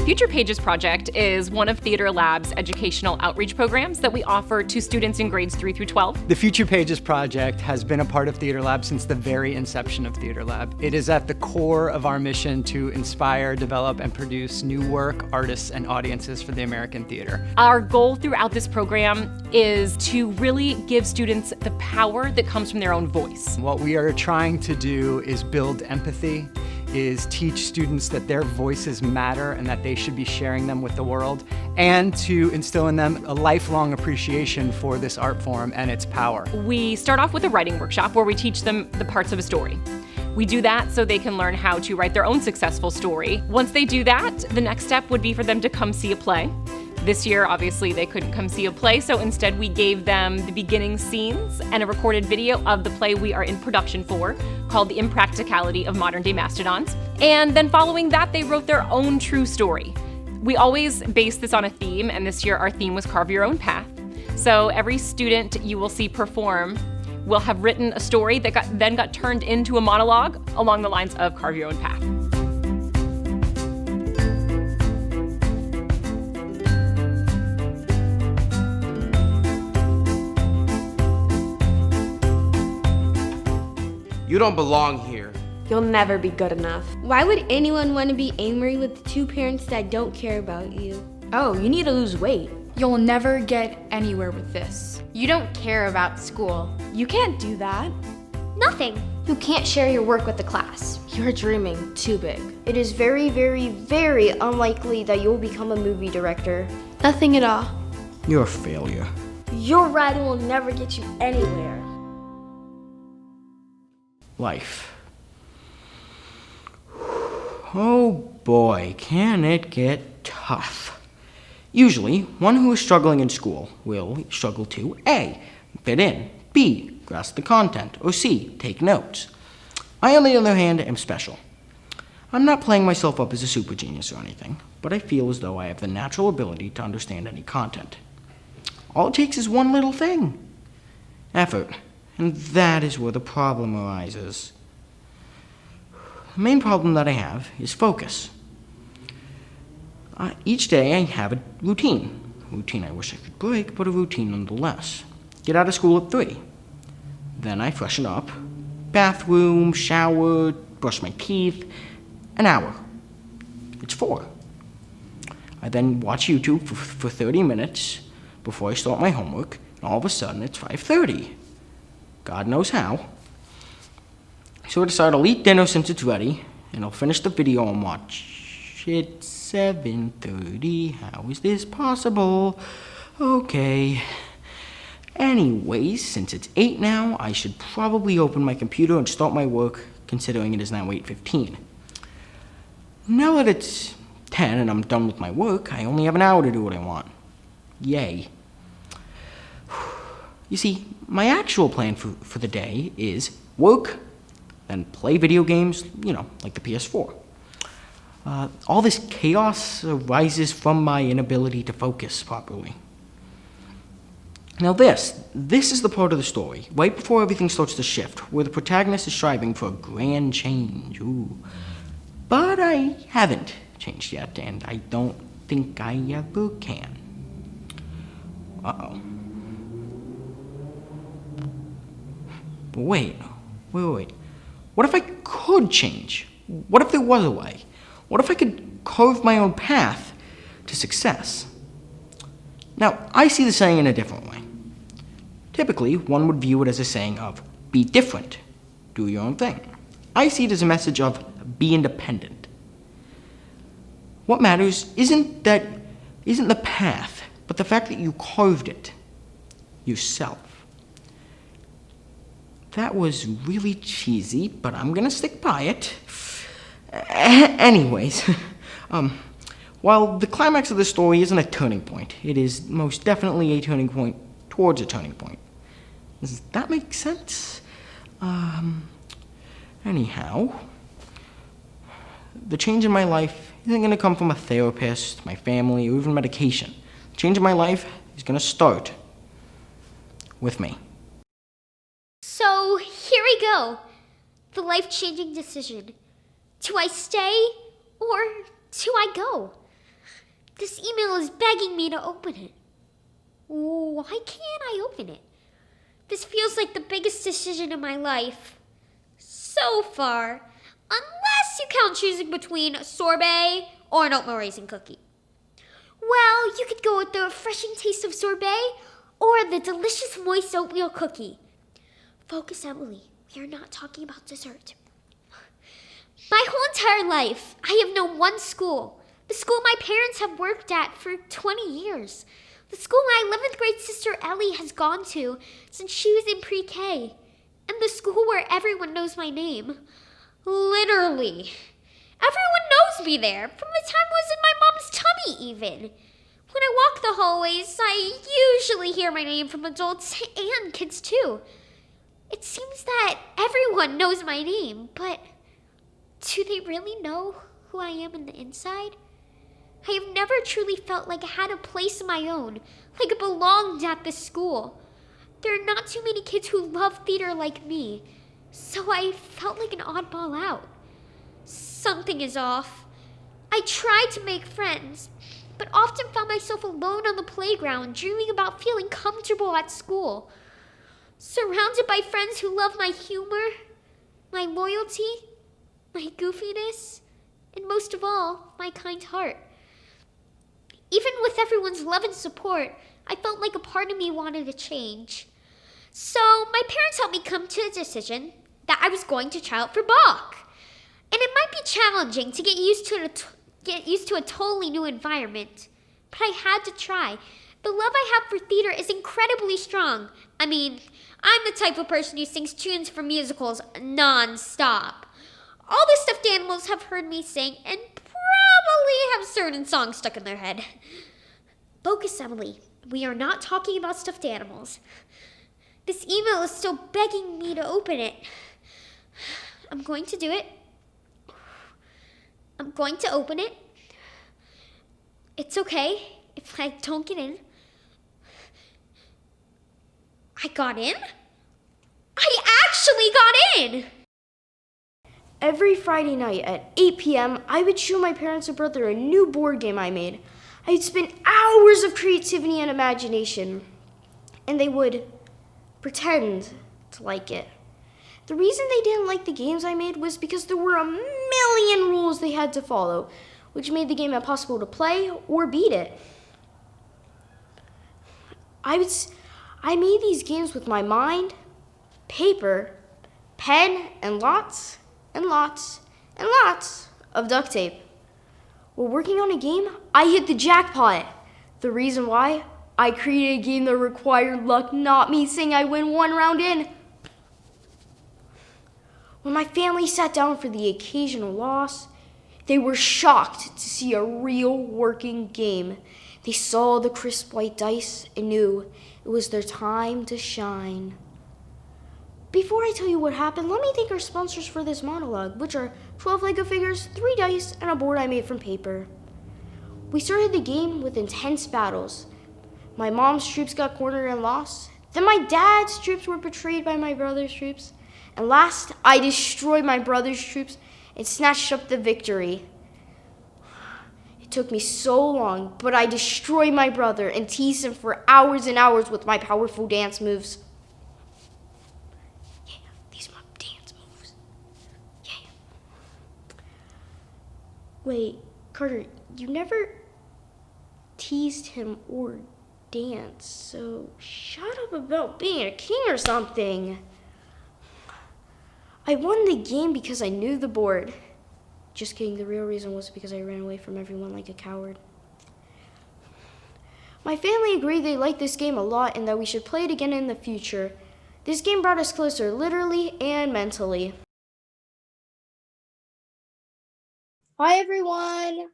Future Pages Project is one of Theater Lab's educational outreach programs that we offer to students in grades 3 through 12. The Future Pages Project has been a part of Theater Lab since the very inception of Theater Lab. It is at the core of our mission to inspire, develop, and produce new work, artists, and audiences for the American theater. Our goal throughout this program is to really give students the power that comes from their own voice. What we are trying to do is build empathy, is teach students that their voices matter and that they should be sharing them with the world, and to instill in them a lifelong appreciation for this art form and its power. We start off with a writing workshop where we teach them the parts of a story. We do that so they can learn how to write their own successful story. Once they do that, the next step would be for them to come see a play. This year, obviously, they couldn't come see a play, so instead we gave them the beginning scenes and a recorded video of the play we are in production for, called The Impracticality of Modern-Day Mastodons. And then following that, they wrote their own true story. We always base this on a theme, and this year our theme was Carve Your Own Path. So every student you will see perform will have written a story that then got turned into a monologue along the lines of Carve Your Own Path. You don't belong here. You'll never be good enough. Why would anyone want to be Amory with two parents that don't care about you? Oh, you need to lose weight. You'll never get anywhere with this. You don't care about school. You can't do that. Nothing. You can't share your work with the class. You're dreaming too big. It is very, very, very unlikely that you'll become a movie director. Nothing at all. You're a failure. Your writing will never get you anywhere. Life. Oh boy, can it get tough. Usually, one who is struggling in school will struggle to A, fit in, B, grasp the content, or C, take notes. I, on the other hand, am special. I'm not playing myself up as a super genius or anything, but I feel as though I have the natural ability to understand any content. All it takes is one little thing. Effort. And that is where the problem arises. The main problem that I have is focus. Each day I have a routine. A routine I wish I could break, but a routine nonetheless. Get out of school at 3. Then I freshen up, bathroom, shower, brush my teeth, an hour. It's 4. I then watch YouTube for 30 minutes before I start my homework, and all of a sudden it's 5:30. God knows how. So I decide I'll eat dinner since it's ready, and I'll finish the video and watch it 7:30. How is this possible? Okay. Anyways, since it's 8 now, I should probably open my computer and start my work, considering it is now 8:15. Now that it's 10 and I'm done with my work, I only have an hour to do what I want. Yay. You see, my actual plan for the day is work, then play video games, like the PS4. All this chaos arises from my inability to focus properly. Now this is the part of the story, right before everything starts to shift, where the protagonist is striving for a grand change. Ooh. But I haven't changed yet, and I don't think I ever can. Uh-oh. But wait. What if I could change? What if there was a way? What if I could carve my own path to success? Now, I see the saying in a different way. Typically, one would view it as a saying of, be different, do your own thing. I see it as a message of, be independent. What matters isn't the path, but the fact that you carved it yourself. That was really cheesy, but I'm gonna stick by it. Anyways, while the climax of the story isn't a turning point, it is most definitely a turning point towards a turning point. Does that make sense? Anyhow, the change in my life isn't gonna come from a therapist, my family, or even medication. The change in my life is gonna start with me. So here we go. The life-changing decision. Do I stay or do I go? This email is begging me to open it. Why can't I open it? This feels like the biggest decision in my life. So far. Unless you count choosing between a sorbet or an oatmeal raisin cookie. Well, you could go with the refreshing taste of sorbet or the delicious moist oatmeal cookie. Focus, Emily. We are not talking about dessert. My whole entire life, I have known one school. The school my parents have worked at for 20 years. The school my 11th grade sister Ellie has gone to since she was in pre-K. And the school where everyone knows my name. Literally. Everyone knows me there, from the time I was in my mom's tummy even. When I walk the hallways, I usually hear my name from adults and kids too. It seems that everyone knows my name, but do they really know who I am on the inside? I have never truly felt like I had a place of my own, like I belonged at this school. There are not too many kids who love theater like me, so I felt like an oddball out. Something is off. I tried to make friends, but often found myself alone on the playground, dreaming about feeling comfortable at school. Surrounded by friends who love my humor, my loyalty, my goofiness, and most of all, my kind heart. Even with everyone's love and support, I felt like a part of me wanted to change. So my parents helped me come to a decision that I was going to try out for Bach. And it might be challenging to get used to a totally new environment, but I had to try. The love I have for theater is incredibly strong. I mean, I'm the type of person who sings tunes for musicals non-stop. All the stuffed animals have heard me sing and probably have certain songs stuck in their head. Focus, Emily. We are not talking about stuffed animals. This email is still begging me to open it. I'm going to do it. I'm going to open it. It's okay if I don't get in. I got in? I actually got in! Every Friday night at 8 p.m., I would show my parents and brother a new board game I made. I'd spend hours of creativity and imagination, and they would pretend to like it. The reason they didn't like the games I made was because there were a million rules they had to follow, which made the game impossible to play or beat it. I made these games with my mind, paper, pen, and lots and lots and lots of duct tape. While working on a game, I hit the jackpot. The reason why? I created a game that required luck, not me saying I win one round in. When my family sat down for the occasional loss, they were shocked to see a real working game. They saw the crisp white dice and knew it was their time to shine. Before I tell you what happened, let me thank our sponsors for this monologue, which are 12 Lego figures, 3 dice, and a board I made from paper. We started the game with intense battles. My mom's troops got cornered and lost. Then my dad's troops were betrayed by my brother's troops. And last, I destroyed my brother's troops and snatched up the victory. It took me so long, but I destroyed my brother and teased him for hours and hours with my powerful dance moves. Yeah, these are my dance moves. Yeah. Wait, Carter, you never teased him or danced, so shut up about being a king or something. I won the game because I knew the board. Just kidding, the real reason was because I ran away from everyone like a coward. My family agreed they liked this game a lot and that we should play it again in the future. This game brought us closer, literally and mentally. Hi, everyone.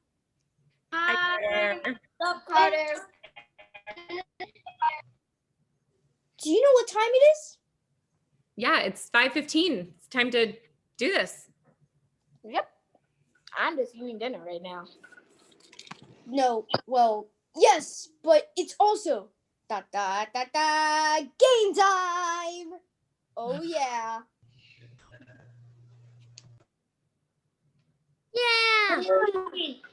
Hi. What's up, Carter? Do you know what time it is? Yeah, it's 5:15. It's time to do this. Yep. I'm just eating dinner right now. No, well, yes, but it's also game time. Oh yeah. Yeah!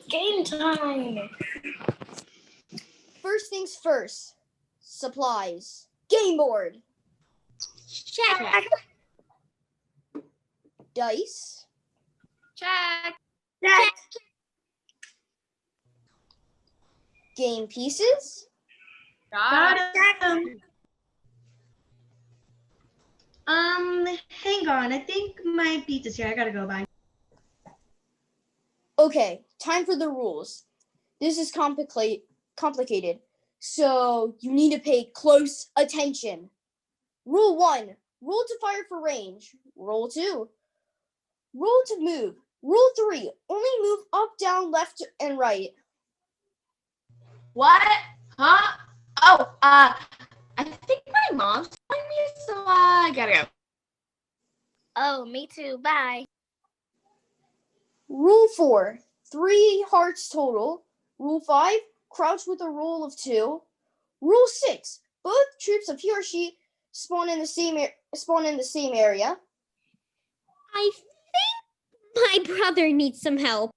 Game time! First things first. Supplies. Game board. Check. Dice. Check. Game pieces. Got it. Hang on. I think my pizza's here. I gotta go. Bye. Okay, time for the rules. This is complicated, so you need to pay close attention. Rule 1, rule to fire for range. Rule 2, rule to move. Rule 3, only move up, down, left, and right. What? Huh? Oh, I think my mom's calling me, so I gotta go. Oh, me too. Bye. Rule 4, 3 hearts total. Rule 5, crouch with a roll of 2. Rule 6, both troops of he or she spawn in the same area. I think my brother needs some help.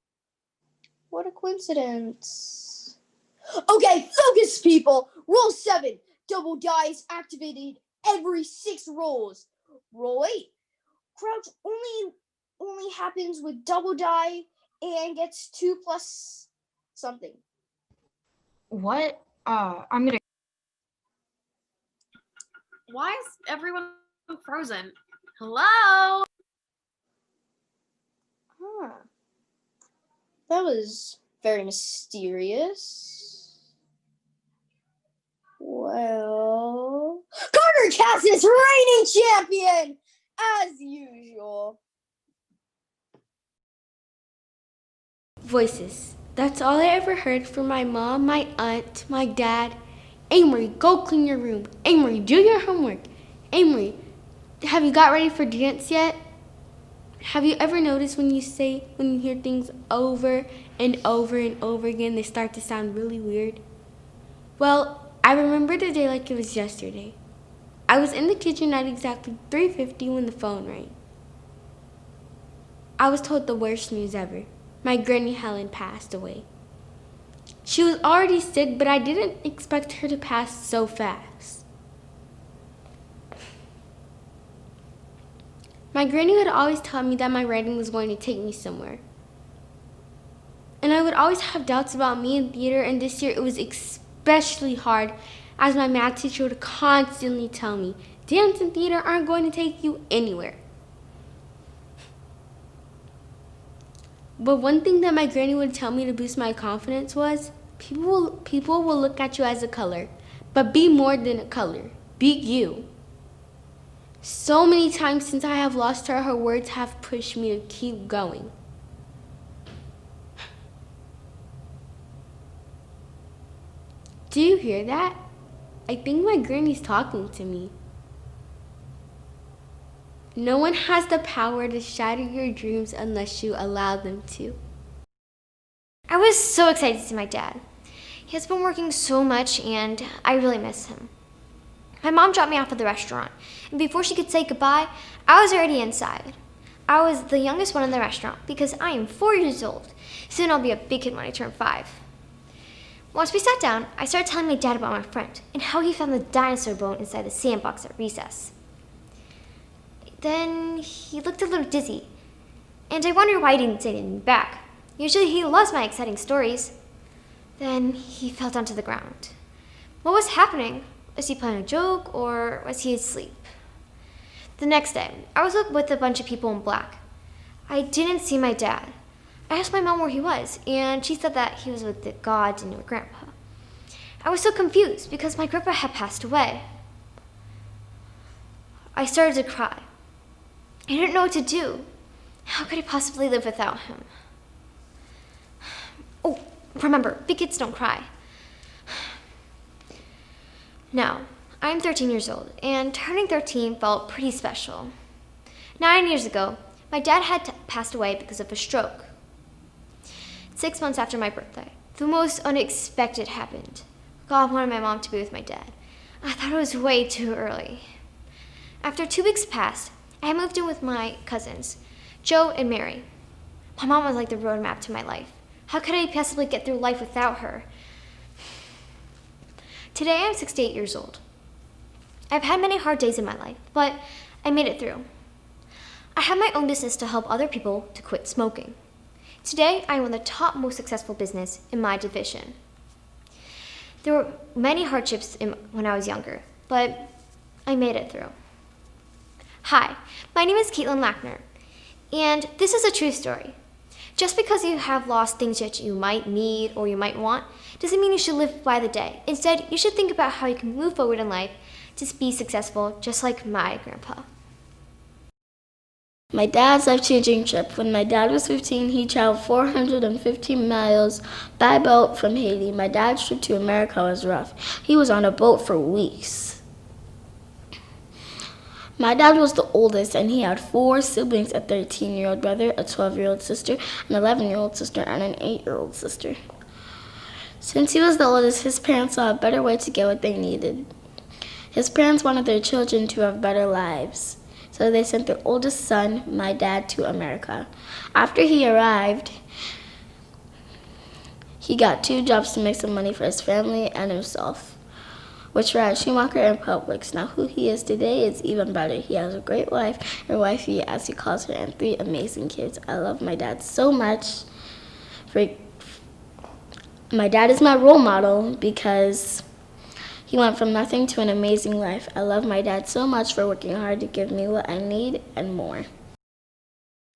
What a coincidence. Okay, focus, people. Rule 7, double dice activated every 6 rolls. Roll 8, crouch only happens with double die and gets 2 plus something. What? I'm gonna. Why is everyone frozen? Hello? That was very mysterious. Well, Carter Cass is reigning champion as usual. Voices. That's all I ever heard from my mom, my aunt, my dad. Amory, go clean your room. Amory, do your homework. Amory, have you got ready for dance yet? Have you ever noticed when you hear things over and over and over again, they start to sound really weird? Well, I remember the day like it was yesterday. I was in the kitchen at exactly 3:50 when the phone rang. I was told the worst news ever. My Granny Helen passed away. She was already sick, but I didn't expect her to pass so fast. My granny would always tell me that my writing was going to take me somewhere. And I would always have doubts about me in theater, and this year it was especially hard as my math teacher would constantly tell me, dance and theater aren't going to take you anywhere. But one thing that my granny would tell me to boost my confidence was, people will look at you as a color, but be more than a color. Be you. So many times since I have lost her, her words have pushed me to keep going. Do you hear that? I think my granny's talking to me. No one has the power to shatter your dreams unless you allow them to. I was so excited to see my dad. He has been working so much and I really miss him. My mom dropped me off at the restaurant, and before she could say goodbye, I was already inside. I was the youngest one in the restaurant because I am 4 years old. Soon I'll be a big kid when I turn 5. Once we sat down, I started telling my dad about my friend and how he found the dinosaur bone inside the sandbox at recess. Then he looked a little dizzy, and I wondered why he didn't say anything back. Usually he loves my exciting stories. Then he fell down to the ground. What was happening? Was he playing a joke, or was he asleep? The next day, I was with a bunch of people in black. I didn't see my dad. I asked my mom where he was, and she said that he was with the gods and your grandpa. I was so confused because my grandpa had passed away. I started to cry. I didn't know what to do. How could I possibly live without him? Oh, remember, big kids don't cry. Now, I'm 13 years old, and turning 13 felt pretty special. 9 years ago, my dad had passed away because of a stroke. 6 months after my birthday, the most unexpected happened. God wanted my mom to be with my dad. I thought it was way too early. After 2 weeks passed, I moved in with my cousins, Joe and Mary. My mom was like the roadmap to my life. How could I possibly get through life without her? Today I'm 68 years old. I've had many hard days in my life, but I made it through. I have my own business to help other people to quit smoking. Today I run the top most successful business in my division. There were many hardships when I was younger, but I made it through. Hi, my name is Caitlin Lackner, and this is a true story. Just because you have lost things that you might need or you might want, doesn't mean you should live by the day. Instead, you should think about how you can move forward in life to be successful, just like my grandpa. My dad's life-changing trip. When my dad was 15, he traveled 415 miles by boat from Haiti. My dad's trip to America was rough. He was on a boat for weeks. My dad was the oldest, and he had 4 siblings, a 13-year-old brother, a 12-year-old sister, an 11-year-old sister, and an 8-year-old sister. Since he was the oldest, his parents saw a better way to get what they needed. His parents wanted their children to have better lives, so they sent their oldest son, my dad, to America. After he arrived, he got 2 jobs to make some money for his family and himself, which were at Schumacher and Publix. Now who he is today is even better. He has a great wife, or wifey as he calls her, and 3 amazing kids. I love my dad so much. My dad is my role model because he went from nothing to an amazing life. I love my dad so much for working hard to give me what I need and more.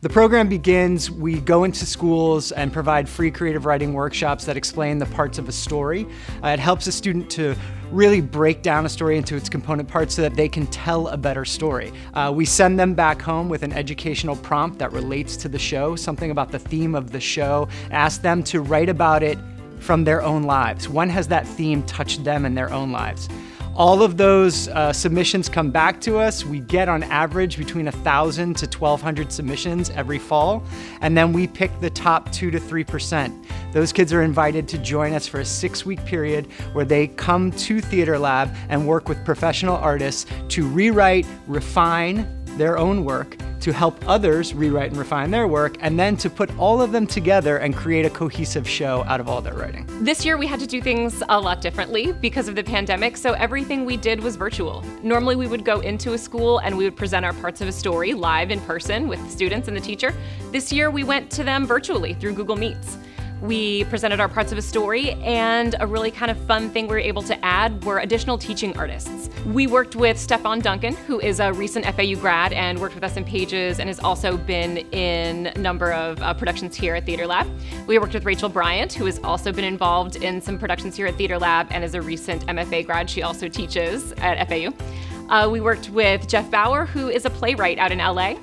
The program begins, we go into schools and provide free creative writing workshops that explain the parts of a story. It helps a student to really break down a story into its component parts so that they can tell a better story. We send them back home with an educational prompt that relates to the show, something about the theme of the show, ask them to write about it from their own lives. When has that theme touched them in their own lives? All of those submissions come back to us. We get on average between 1,000 to 1,200 submissions every fall, and then we pick the top 2 to 3%. Those kids are invited to join us for a 6-week period where they come to Theater Lab and work with professional artists to rewrite, refine their own work, to help others rewrite and refine their work, and then to put all of them together and create a cohesive show out of all their writing. This year we had to do things a lot differently because of the pandemic, so everything we did was virtual. Normally we would go into a school and we would present our parts of a story live in person with the students and the teacher. This year we went to them virtually through Google Meets. We presented our parts of a story, and a really kind of fun thing we were able to add were additional teaching artists. We worked with Stefan Duncan, who is a recent FAU grad and worked with us in Pages and has also been in a number of productions here at Theater Lab. We worked with Rachel Bryant, who has also been involved in some productions here at Theater Lab and is a recent MFA grad. She also teaches at FAU. We worked with Jeff Bauer, who is a playwright out in LA.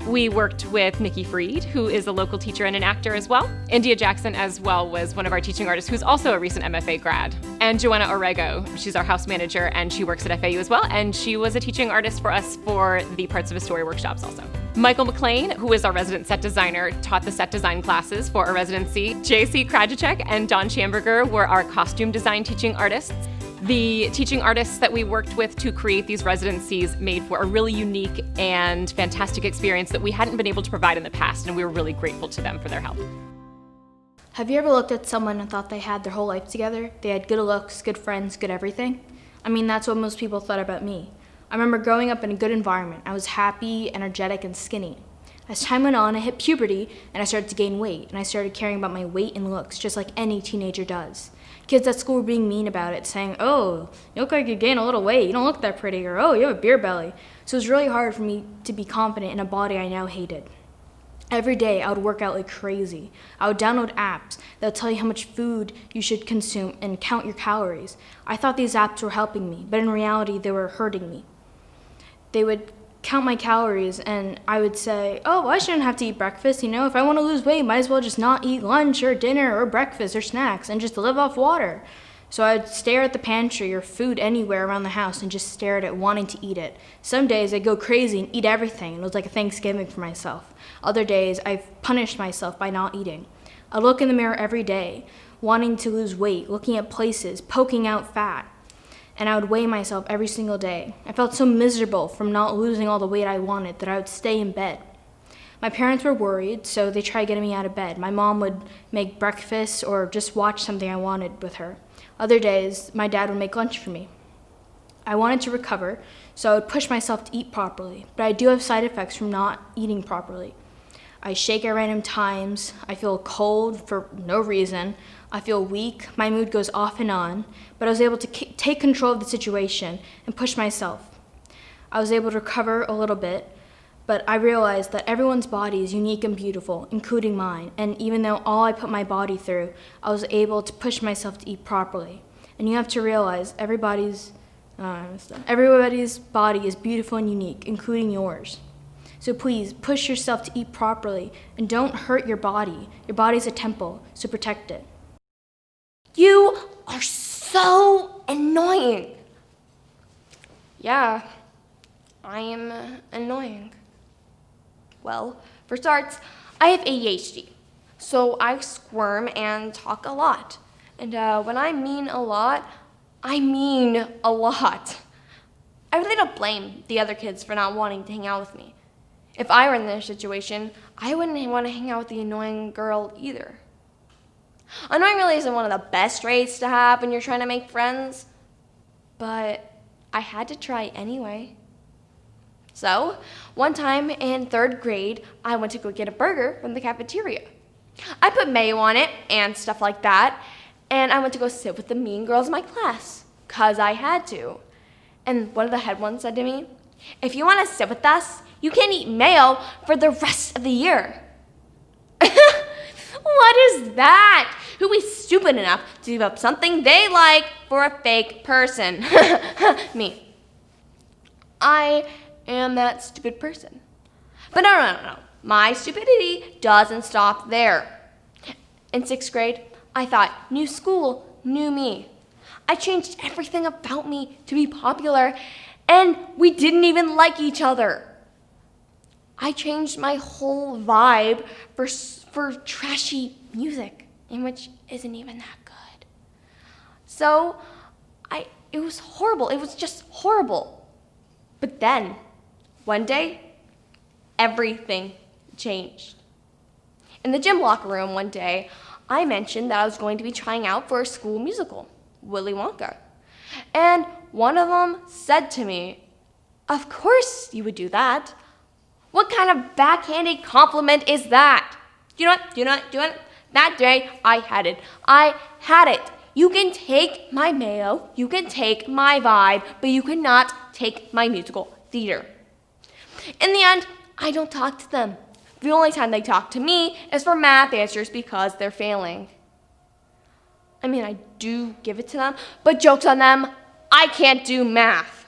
We worked with Nikki Freed, who is a local teacher and an actor as well. India Jackson as well was one of our teaching artists who's also a recent MFA grad. And Joanna Orego, she's our house manager and she works at FAU as well, and she was a teaching artist for us for the Parts of a Story workshops also. Michael McLean, who is our resident set designer, taught the set design classes for our residency. JC Krajicek and Don Schamberger were our costume design teaching artists. The teaching artists that we worked with to create these residencies made for a really unique and fantastic experience that we hadn't been able to provide in the past, and we were really grateful to them for their help. Have you ever looked at someone and thought they had their whole life together? They had good looks, good friends, good everything? I mean, that's what most people thought about me. I remember growing up in a good environment. I was happy, energetic, and skinny. As time went on, I hit puberty, and I started to gain weight, and I started caring about my weight and looks, just like any teenager does. Kids at school were being mean about it, saying, "Oh, you look like you gained a little weight, you don't look that pretty," or "Oh, you have a beer belly." So it was really hard for me to be confident in a body I now hated. Every day, I would work out like crazy. I would download apps that would tell you how much food you should consume and count your calories. I thought these apps were helping me, but in reality, they were hurting me. They would count my calories, and I would say, "Oh, well, I shouldn't have to eat breakfast. You know, if I want to lose weight, might as well just not eat lunch or dinner or breakfast or snacks and just live off water." So I'd stare at the pantry or food anywhere around the house and just stare at it, wanting to eat it. Some days I'd go crazy and eat everything. It was like a Thanksgiving for myself. Other days I've punished myself by not eating. I look in the mirror every day, wanting to lose weight, looking at places, poking out fat. And I would weigh myself every single day. I felt so miserable from not losing all the weight I wanted that I would stay in bed. My parents were worried, so they tried getting me out of bed. My mom would make breakfast or just watch something I wanted with her. Other days, my dad would make lunch for me. I wanted to recover, so I would push myself to eat properly, but I do have side effects from not eating properly. I shake at random times, I feel cold for no reason, I feel weak, my mood goes off and on, but I was able to take control of the situation and push myself. I was able to recover a little bit, but I realized that everyone's body is unique and beautiful, including mine, and even though all I put my body through, I was able to push myself to eat properly. And you have to realize everybody's body is beautiful and unique, including yours. So please, push yourself to eat properly and don't hurt your body. Your body's a temple, so protect it. You are so annoying. Yeah, I am annoying. Well, for starts, I have ADHD, so I squirm and talk a lot. And when I mean a lot, I mean a lot. I really don't blame the other kids for not wanting to hang out with me. If I were in their situation, I wouldn't want to hang out with the annoying girl either. Annoying really isn't one of the best traits to have when you're trying to make friends, but I had to try anyway. So, one time in 3rd grade, I went to go get a burger from the cafeteria. I put mayo on it and stuff like that, and I went to go sit with the mean girls in my class, 'cause I had to. And one of the head ones said to me, "If you want to sit with us, you can't eat mayo for the rest of the year." What is that? Who is stupid enough to give up something they like for a fake person? Me. I am that stupid person. But no. My stupidity doesn't stop there. In 6th grade, I thought, new school, new me. I changed everything about me to be popular, and we didn't even like each other. I changed my whole vibe for trashy music, in which isn't even that good. So, it was horrible. It was just horrible. But then, one day, everything changed. In the gym locker room one day, I mentioned that I was going to be trying out for a school musical, Willy Wonka. And one of them said to me, "Of course you would do that. What kind of backhanded compliment is that?" Do you know what? That day, I had it. You can take my mayo, you can take my vibe, but you cannot take my musical theater. In the end, I don't talk to them. The only time they talk to me is for math answers because they're failing. I mean, I do give it to them, but joke's on them, I can't do math.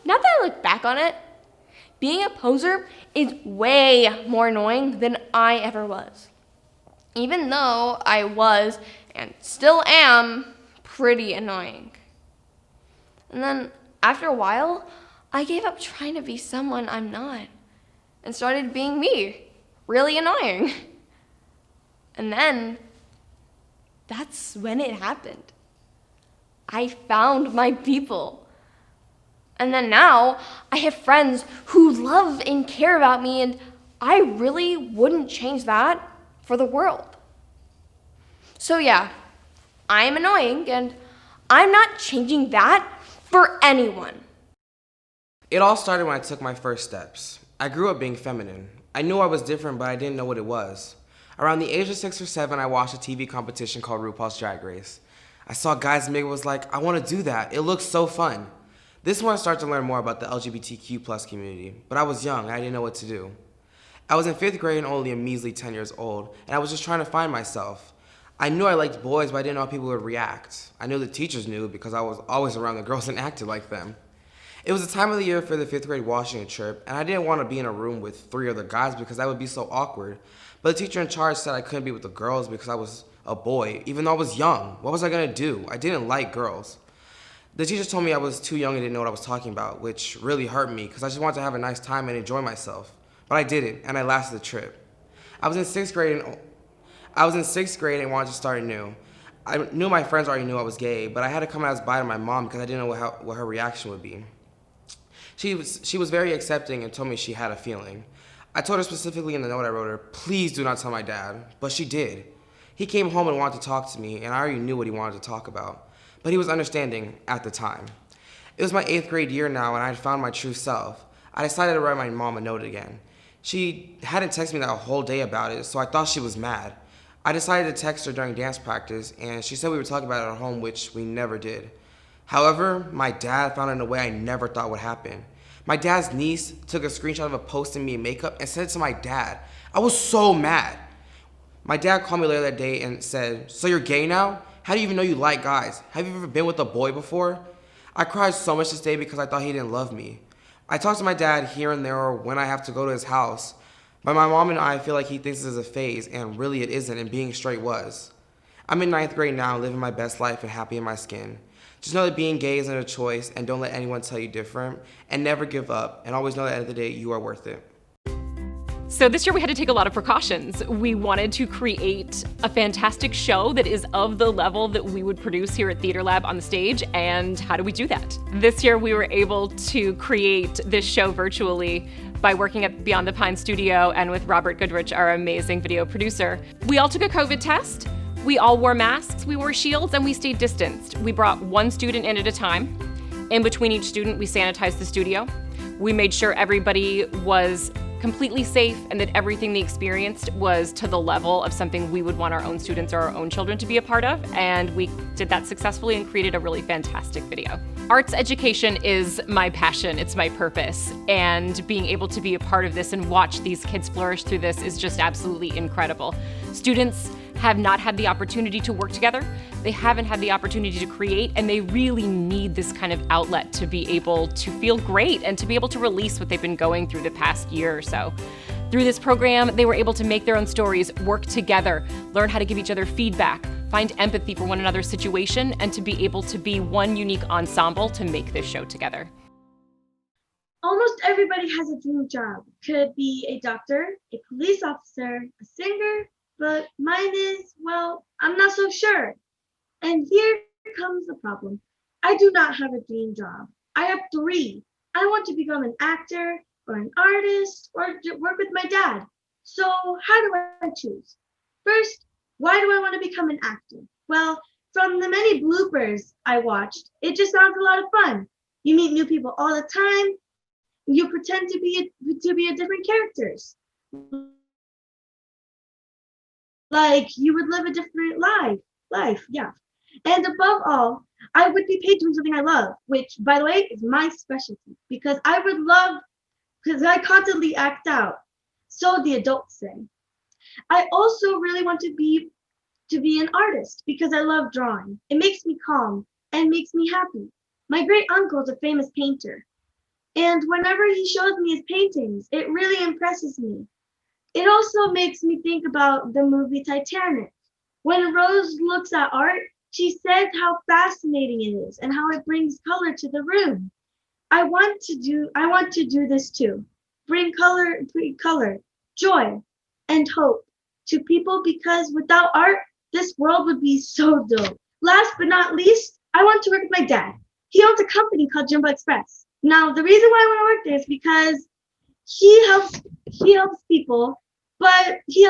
Now that I look back on it, being a poser is way more annoying than I ever was. Even though I was, and still am, pretty annoying. And then, after a while, I gave up trying to be someone I'm not, and started being me, really annoying. And then, that's when it happened. I found my people. And then now, I have friends who love and care about me, and I really wouldn't change that for the world. So yeah, I'm annoying, and I'm not changing that for anyone. It all started when I took my first steps. I grew up being feminine. I knew I was different, but I didn't know what it was. Around the age of 6 or 7, I watched a TV competition called RuPaul's Drag Race. I saw guys make it, was like, I want to do that. It looks so fun. This is when I started to learn more about the LGBTQ+ community, but I was young, I didn't know what to do. I was in 5th grade and only a measly 10 years old, and I was just trying to find myself. I knew I liked boys, but I didn't know how people would react. I knew the teachers knew because I was always around the girls and acted like them. It was the time of the year for the 5th grade Washington trip, and I didn't want to be in a room with 3 other guys because that would be so awkward. But the teacher in charge said I couldn't be with the girls because I was a boy, even though I was young. What was I gonna do? I didn't like girls. The teacher told me I was too young and didn't know what I was talking about, which really hurt me because I just wanted to have a nice time and enjoy myself. But I didn't, and I lasted the trip. I was in sixth grade and wanted to start anew. I knew my friends already knew I was gay, but I had to come out as bi to my mom because I didn't know what her reaction would be. She was very accepting and told me she had a feeling. I told her specifically in the note I wrote her, please do not tell my dad, but she did. He came home and wanted to talk to me, and I already knew what he wanted to talk about, but he was understanding at the time. It was my 8th grade year now, and I had found my true self. I decided to write my mom a note again. She hadn't texted me that whole day about it, so I thought she was mad. I decided to text her during dance practice, and she said we would talk about it at home, which we never did. However, my dad found it in a way I never thought would happen. My dad's niece took a screenshot of a post of me in makeup and sent it to my dad. I was so mad. My dad called me later that day and said, so you're gay now? How do you even know you like guys? Have you ever been with a boy before? I cried so much this day because I thought he didn't love me. I talk to my dad here and there or when I have to go to his house, but my mom and I feel like he thinks this is a phase, and really it isn't, and being straight was. I'm in 9th grade now, living my best life and happy in my skin. Just know that being gay isn't a choice, and don't let anyone tell you different, and never give up, and always know that at the end of the day, you are worth it. So this year we had to take a lot of precautions. We wanted to create a fantastic show that is of the level that we would produce here at Theater Lab on the stage, and how do we do that? This year we were able to create this show virtually by working at Beyond the Pine studio and with Robert Goodrich, our amazing video producer. We all took a COVID test. We all wore masks, we wore shields, and we stayed distanced. We brought one student in at a time. In between each student, we sanitized the studio. We made sure everybody was completely safe and that everything they experienced was to the level of something we would want our own students or our own children to be a part of, and we did that successfully and created a really fantastic video. Arts education is my passion, it's my purpose, and being able to be a part of this and watch these kids flourish through this is just absolutely incredible. Students have not had the opportunity to work together, they haven't had the opportunity to create, and they really need this kind of outlet to be able to feel great and to be able to release what they've been going through the past year or so. Through this program, they were able to make their own stories, work together, learn how to give each other feedback, find empathy for one another's situation, and to be able to be one unique ensemble to make this show together. Almost everybody has a dream job. Could be a doctor, a police officer, a singer, but mine is, well, I'm not so sure. And here comes the problem. I do not have a dream job. I have 3. I want to become an actor or an artist or work with my dad. So how do I choose? First, why do I want to become an actor? Well, from the many bloopers I watched, it just sounds a lot of fun. You meet new people all the time. You pretend to be a different characters. Like you would live a different life, yeah. And above all, I would be paid doing something I love, which, by the way, is my specialty, because I constantly act out. So the adults say. I also really want to be an artist because I love drawing. It makes me calm and makes me happy. My great uncle is a famous painter, and whenever he shows me his paintings, it really impresses me. It also makes me think about the movie Titanic. When Rose looks at art, she says how fascinating it is and how it brings color to the room. I want to do this too. Bring color, joy, and hope to people, because without art, this world would be so dull. Last but not least, I want to work with my dad. He owns a company called Jumbo Express. Now, the reason why I want to work there is because he helps people, but he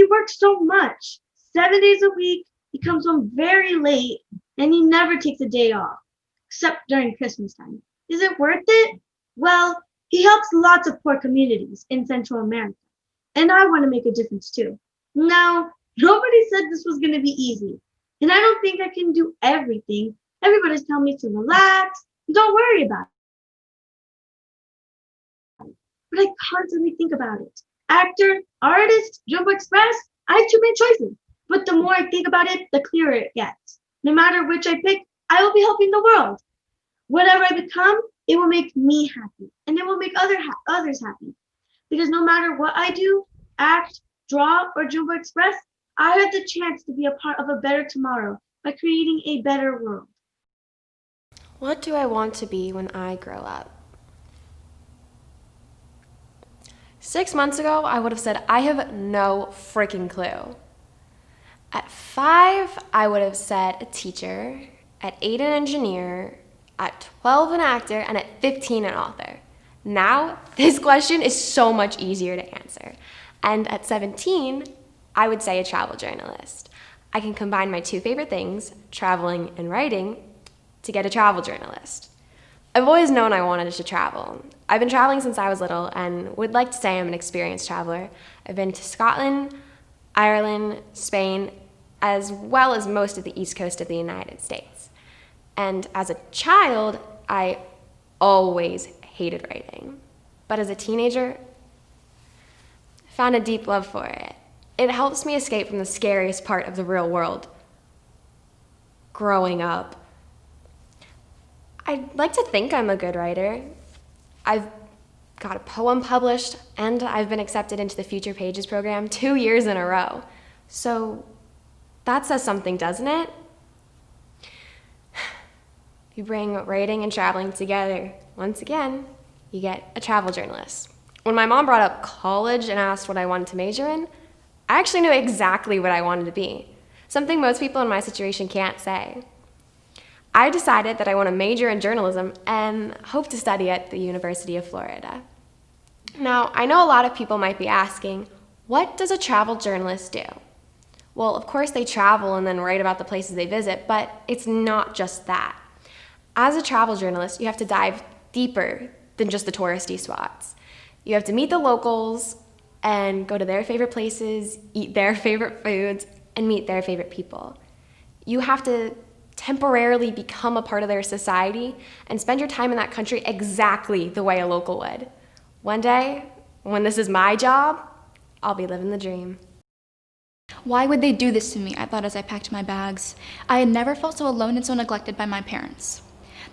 works so much. 7 days a week, he comes home very late, and he never takes a day off, except during Christmas time. Is it worth it? Well, he helps lots of poor communities in Central America, and I want to make a difference too. Now, nobody said this was going to be easy, and I don't think I can do everything. Everybody's telling me to relax, and don't worry about it. But I constantly think about it. Actor, artist, Jumbo Express, I have too many choices. But the more I think about it, the clearer it gets. No matter which I pick, I will be helping the world. Whatever I become, it will make me happy, and it will make others happy. Because no matter what I do, act, draw, or Jumbo Express, I have the chance to be a part of a better tomorrow by creating a better world. What do I want to be when I grow up? 6 months ago, I would have said I have no freaking clue. At 5, I would have said a teacher. At 8, an engineer. At 12, an actor, and at 15, an author. Now, this question is so much easier to answer. And at 17, I would say a travel journalist. I can combine my two favorite things, traveling and writing, to get a travel journalist. I've always known I wanted to travel. I've been traveling since I was little and would like to say I'm an experienced traveler. I've been to Scotland, Ireland, Spain, as well as most of the east coast of the United States. And as a child, I always hated writing. But as a teenager, I found a deep love for it. It helps me escape from the scariest part of the real world, growing up. I'd like to think I'm a good writer. I've got a poem published, and I've been accepted into the Future Pages program 2 years in a row. So that says something, doesn't it? You bring writing and traveling together. Once again, you get a travel journalist. When my mom brought up college and asked what I wanted to major in, I actually knew exactly what I wanted to be, something most people in my situation can't say. I decided that I want to major in journalism and hope to study at the University of Florida. Now, I know a lot of people might be asking, what does a travel journalist do? Well, of course they travel and then write about the places they visit, but it's not just that. As a travel journalist, you have to dive deeper than just the touristy spots. You have to meet the locals and go to their favorite places, eat their favorite foods, and meet their favorite people. You have to temporarily become a part of their society and spend your time in that country exactly the way a local would. One day, when this is my job, I'll be living the dream. Why would they do this to me? I thought as I packed my bags. I had never felt so alone and so neglected by my parents.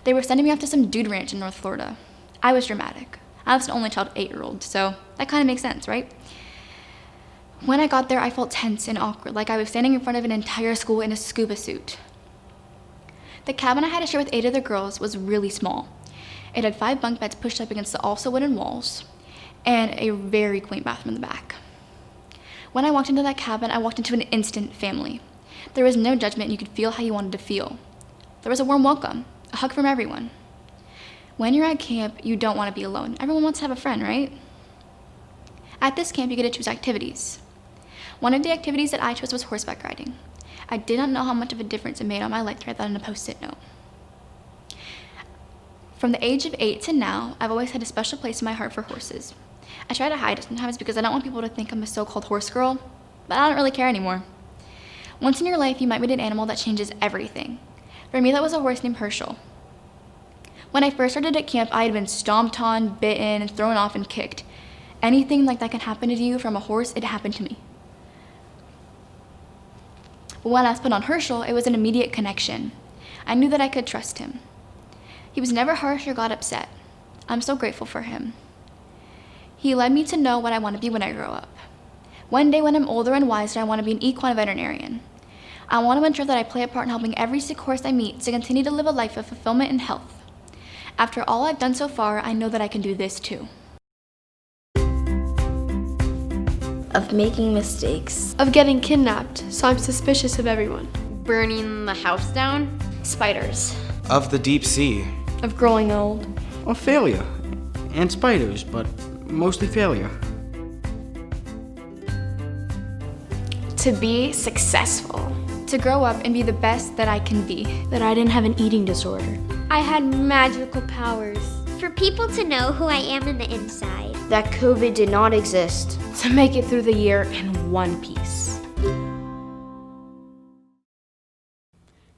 They were sending me off to some dude ranch in North Florida. I was dramatic. I was an only child 8-year-old, so that kind of makes sense, right? When I got there, I felt tense and awkward, like I was standing in front of an entire school in a scuba suit. The cabin I had to share with 8 other girls was really small. It had 5 bunk beds pushed up against the also wooden walls, and a very quaint bathroom in the back. When I walked into that cabin, I walked into an instant family. There was no judgment, and you could feel how you wanted to feel. There was a warm welcome, a hug from everyone. When you're at camp, you don't want to be alone. Everyone wants to have a friend, right? At this camp, you get to choose activities. One of the activities that I chose was horseback riding. I did not know how much of a difference it made on my life to write that on a Post-it note. From the age of 8 to now, I've always had a special place in my heart for horses. I try to hide it sometimes because I don't want people to think I'm a so-called horse girl, but I don't really care anymore. Once in your life, you might meet an animal that changes everything. For me, that was a horse named Herschel. When I first started at camp, I had been stomped on, bitten, thrown off, and kicked. Anything like that can happen to you from a horse, it happened to me. But when I was put on Herschel, it was an immediate connection. I knew that I could trust him. He was never harsh or got upset. I'm so grateful for him. He led me to know what I want to be when I grow up. One day when I'm older and wiser, I want to be an equine veterinarian. I want to ensure that I play a part in helping every sick horse I meet to continue to live a life of fulfillment and health. After all I've done so far, I know that I can do this too. Of making mistakes. Of getting kidnapped, so I'm suspicious of everyone. Burning the house down. Spiders. Of the deep sea. Of growing old. Or failure. And spiders, but mostly failure. To be successful. To grow up and be the best that I can be. That I didn't have an eating disorder. I had magical powers. For people to know who I am in the inside. That COVID did not exist. To make it through the year in one piece.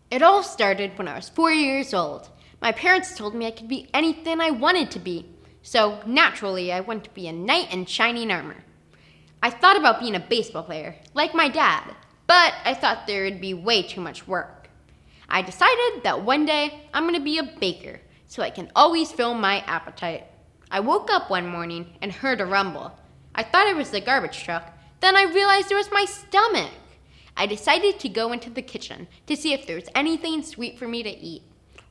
It all started when I was 4 years old. My parents told me I could be anything I wanted to be. So naturally, I wanted to be a knight in shining armor. I thought about being a baseball player, like my dad, but I thought there would be way too much work. I decided that one day I'm going to be a baker, so I can always fill my appetite. I woke up one morning and heard a rumble. I thought it was the garbage truck. Then I realized it was my stomach. I decided to go into the kitchen to see if there was anything sweet for me to eat.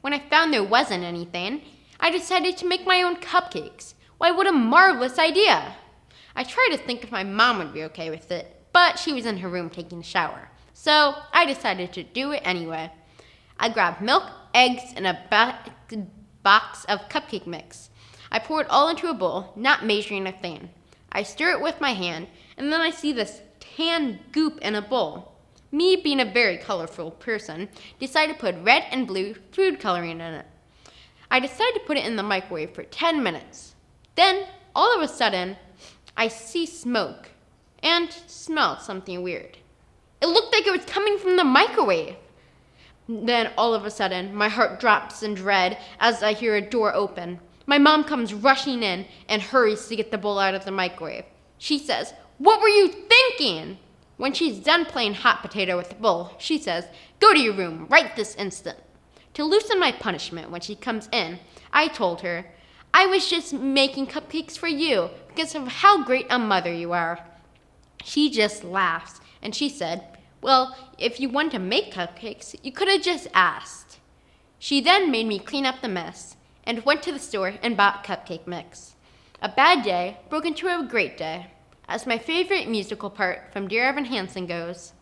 When I found there wasn't anything, I decided to make my own cupcakes. Why, what a marvelous idea! I tried to think if my mom would be okay with it, but she was in her room taking a shower. So I decided to do it anyway. I grabbed milk, eggs, and a box of cupcake mix. I pour it all into a bowl, not measuring a thing. I stir it with my hand, and then I see this tan goop in a bowl. Me, being a very colorful person, decided to put red and blue food coloring in it. I decided to put it in the microwave for 10 minutes. Then, all of a sudden, I see smoke and smelled something weird. It looked like it was coming from the microwave. Then, all of a sudden, my heart drops in dread as I hear a door open. My mom comes rushing in and hurries to get the bowl out of the microwave. She says, "What were you thinking?" When she's done playing hot potato with the bowl, she says, "Go to your room right this instant." To loosen my punishment when she comes in, I told her, "I was just making cupcakes for you because of how great a mother you are." She just laughs and she said, "Well, if you wanted to make cupcakes, you could have just asked." She then made me clean up the mess and went to the store and bought cupcake mix. A bad day broke into a great day, as my favorite musical part from Dear Evan Hansen goes,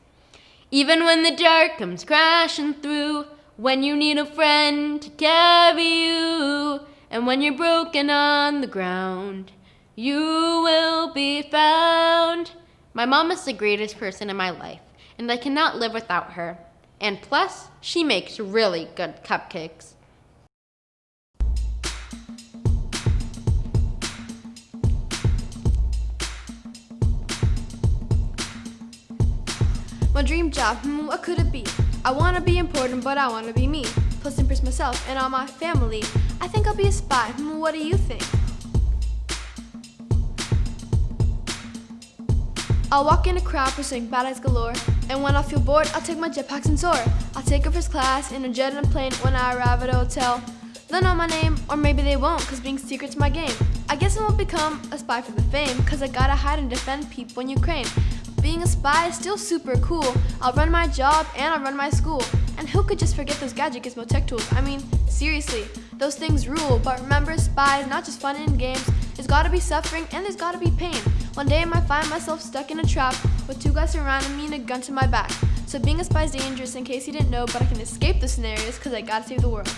"Even when the dark comes crashing through, when you need a friend to carry you, and when you're broken on the ground, you will be found." My mom is the greatest person in my life, and I cannot live without her. And plus, she makes really good cupcakes. My dream job, what could it be? I want to be important, but I want to be me. Plus impress myself and all my family. I think I'll be a spy. What do you think? I'll walk in a crowd pursuing badass galore. And when I feel bored, I'll take my jetpacks and soar. I'll take a first class in a jet and a plane. When I arrive at a hotel, they'll know my name, or maybe they won't, cause being secret's my game. I guess I won't become a spy for the fame, cause I gotta hide and defend people in Ukraine. Being a spy is still super cool. I'll run my job and I'll run my school. And who could just forget those gadget gizmo tech tools? I mean, seriously, those things rule. But remember, spy is not just fun and games. There's gotta be suffering and there's gotta be pain. One day I might find myself stuck in a trap with two guys surrounding me and a gun to my back. So being a spy is dangerous, in case you didn't know, but I can escape the scenarios cause I gotta save the world.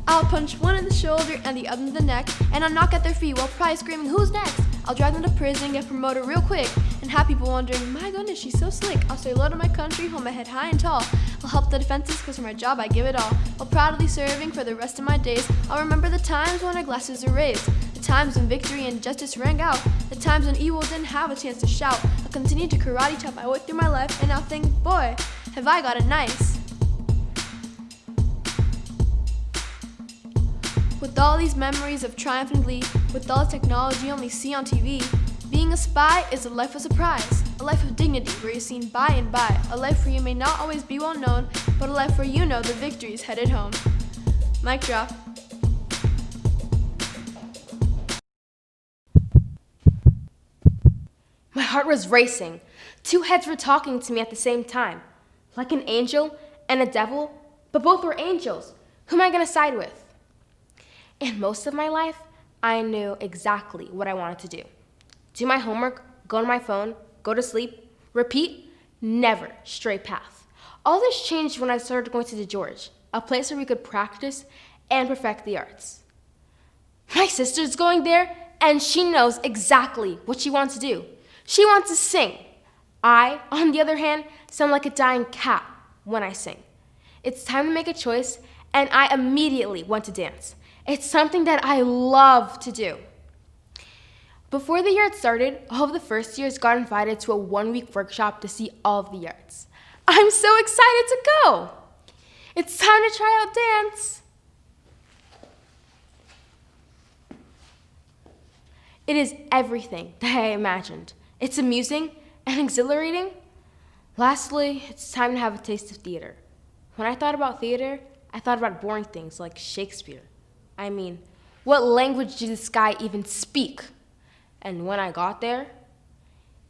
I'll punch one in the shoulder and the other in the neck, and I'll knock at their feet while probably screaming, "Who's next?" I'll drive them to prison, get promoted real quick, and have people wondering, "My goodness, she's so slick." I'll stay low to my country, hold my head high and tall. I'll help the defenses, cause for my job I give it all. While proudly serving for the rest of my days, I'll remember the times when our glasses were raised, the times when victory and justice rang out, the times when evil didn't have a chance to shout. I'll continue to karate chop my way through my life, and I'll think, boy, have I got it nice. With all these memories of triumph and glee, with all the technology you only see on TV, being a spy is a life of surprise, a life of dignity where you're seen by and by, a life where you may not always be well known, but a life where you know the victory is headed home. Mic drop. My heart was racing. Two heads were talking to me at the same time, like an angel and a devil, but both were angels. Who am I gonna side with? In most of my life, I knew exactly what I wanted to do. Do my homework, go on my phone, go to sleep, repeat, never straight path. All this changed when I started going to the George, a place where we could practice and perfect the arts. My sister's going there, and she knows exactly what she wants to do. She wants to sing. I, on the other hand, sound like a dying cat when I sing. It's time to make a choice, and I immediately went to dance. It's something that I love to do. Before the year had started, all of the first years got invited to a 1-week workshop to see all of the arts. I'm so excited to go! It's time to try out dance. It is everything that I imagined. It's amusing and exhilarating. Lastly, it's time to have a taste of theater. When I thought about theater, I thought about boring things like Shakespeare. I mean, what language did this guy even speak? And when I got there,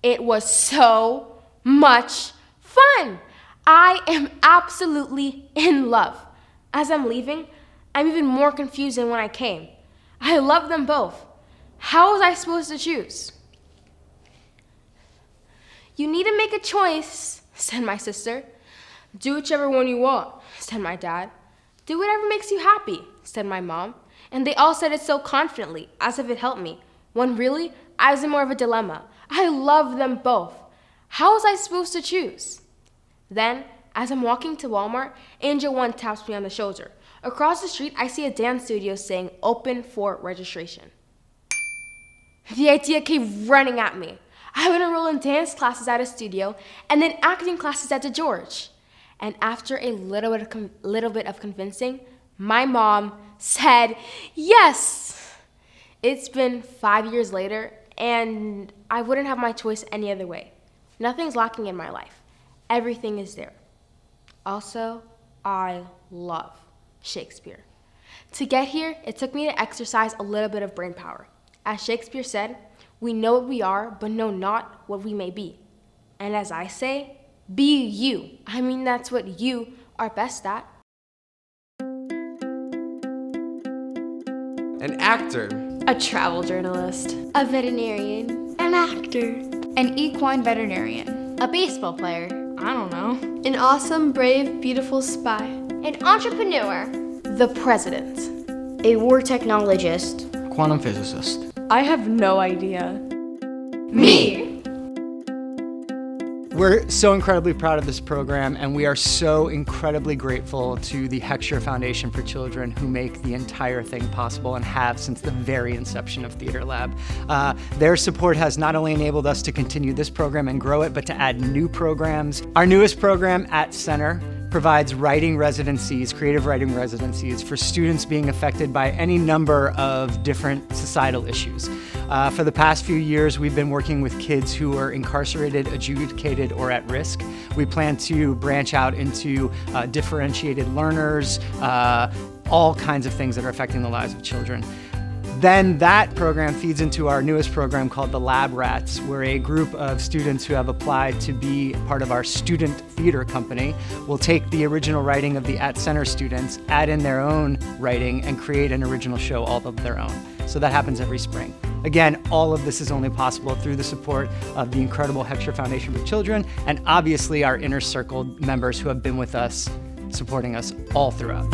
it was so much fun. I am absolutely in love. As I'm leaving, I'm even more confused than when I came. I love them both. How was I supposed to choose? "You need to make a choice," said my sister. Do whichever one you want, said my dad. Do whatever makes you happy, said my mom. And they all said it so confidently, as if it helped me, when really, I was in more of a dilemma. I loved them both. How was I supposed to choose? Then, as I'm walking to Walmart, Angel 1 taps me on the shoulder. Across the street, I see a dance studio saying, open for registration. The idea came running at me. I would enroll in dance classes at a studio and then acting classes at the George. And after a little bit of convincing, my mom said yes. It's been 5 years later, and I wouldn't have my choice any other way. Nothing's lacking in my life. Everything is there. Also, I love Shakespeare. To get here, it took me to exercise a little bit of brain power. As Shakespeare said, we know what we are, but know not what we may be. And as I say, be you. I mean, that's what you are best at. An actor. A travel journalist. A veterinarian. An actor. An equine veterinarian. A baseball player. I don't know. An awesome, brave, beautiful spy. An entrepreneur. The president. A war technologist. Quantum physicist. I have no idea. Me! We're so incredibly proud of this program, and we are so incredibly grateful to the Heckscher Foundation for Children, who make the entire thing possible and have since the very inception of Theater Lab. Their support has not only enabled us to continue this program and grow it, but to add new programs. Our newest program, At Center, provides writing residencies, creative writing residencies for students being affected by any number of different societal issues. For the past few years, we've been working with kids who are incarcerated, adjudicated, or at risk. We plan to branch out into differentiated learners, all kinds of things that are affecting the lives of children. Then that program feeds into our newest program called the Lab Rats, where a group of students who have applied to be part of our student theater company will take the original writing of the At Center students, add in their own writing, and create an original show all of their own. So that happens every spring. Again, all of this is only possible through the support of the incredible Heckscher Foundation for Children, and obviously our Inner Circle members who have been with us, supporting us all throughout.